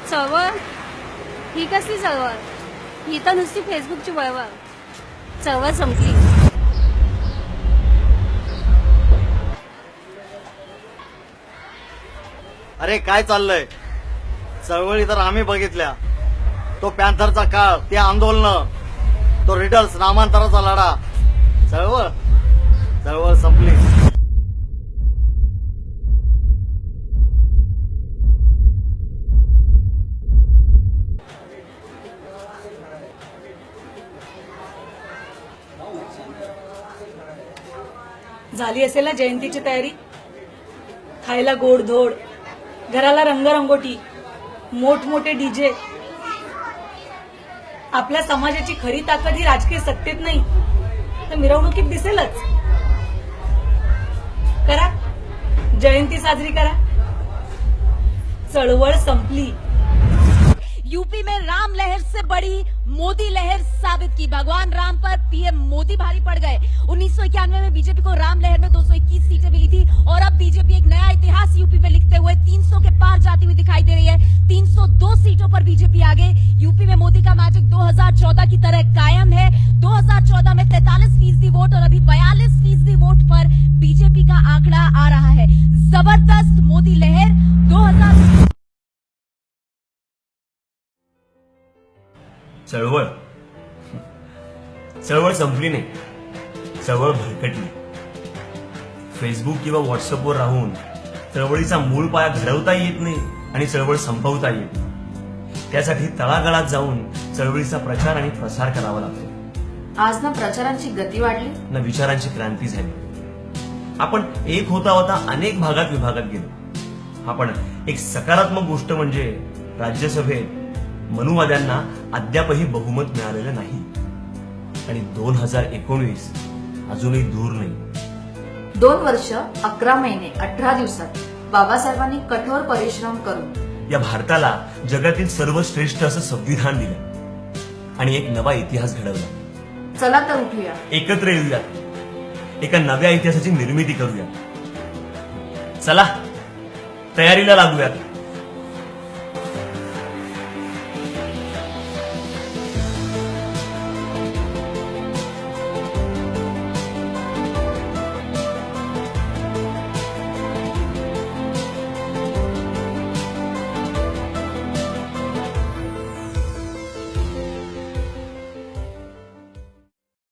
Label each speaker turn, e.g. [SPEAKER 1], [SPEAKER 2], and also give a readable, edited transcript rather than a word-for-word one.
[SPEAKER 1] चळवळ ही कसली चळवळ? ही तर नुसती फेसबुकची वळवळ. चळवळ संपली.
[SPEAKER 2] अरे काय चाललंय? चळवळी तर आम्ही बघितल्या. तो पॅन्थरचा काळ, ते आंदोलन, तो रिडल्स नामांतराचा लढा. चळवळ चळवळ संपली.
[SPEAKER 3] झाली असेल ना जयंतीची तयारी? खायला गोडधोड, घराला रंगरंगोटी, मोठमोठे डीजे. आपल्या समाजाची खरी ताकद ही राजकीय सत्तेत नाही तर मिरवणुकीत दिसेलच. करा, जयंती साजरी करा. चळवळ संपली.
[SPEAKER 4] यूपी में राम लहर से बड़ी मोदी लहर साबित की। भगवान राम पर पीएम मोदी भारी पड़ गए। 1991 में बीजेपी को राम लहर में 221 सीटें मिली थी और अब बीजेपी एक नया इतिहास यूपी में लिखते हुए 300 के पार जाती हुई दिखाई दे रही है। 302 सीटों पर बीजेपी आगे। यूपी में मोदी का मैजिक 2014 की तरह कायम है। 2014 में 43% वोट और अभी 42% वोट पर बीजेपी का आंकड़ा आ रहा है। जबरदस्त मोदी लहर 2000।
[SPEAKER 5] चळवळ चळवळ संपली नाही, चळवळ भरकटली. फेसबुक किंवा व्हॉट्सअपवर राहून चळवळीचा मूळ पाया घडवता येत नाही आणि चळवळ संपवता येत नाही. त्यासाठी तळागाळात जाऊन चळवळीचा प्रचार आणि प्रसार करावा लागतो.
[SPEAKER 6] आज ना प्रचारांची गती वाढली,
[SPEAKER 5] ना विचारांची क्रांती झाली. आपण एक होता होता अनेक भागात विभागात गेलो. आपण एक सकारात्मक गोष्ट म्हणजे राज्यसभेत मनुवाद्यांना अद्यापही बहुमत मिळालेलं नाही आणि 2019 अजूनही दूर नाही.
[SPEAKER 6] 2 वर्ष 11 महिने 18 दिवसात बाबासाहेबांनी कठोर परिश्रम करून
[SPEAKER 5] या भारताला जगातील सर्वश्रेष्ठ असं संविधान दिलं आणि एक नवा इतिहास घडवला.
[SPEAKER 6] चला तर उठूया,
[SPEAKER 5] एकत्र येऊया, एका नव्या इतिहासाची निर्मिती करूया. चला तयारीला लागूयात.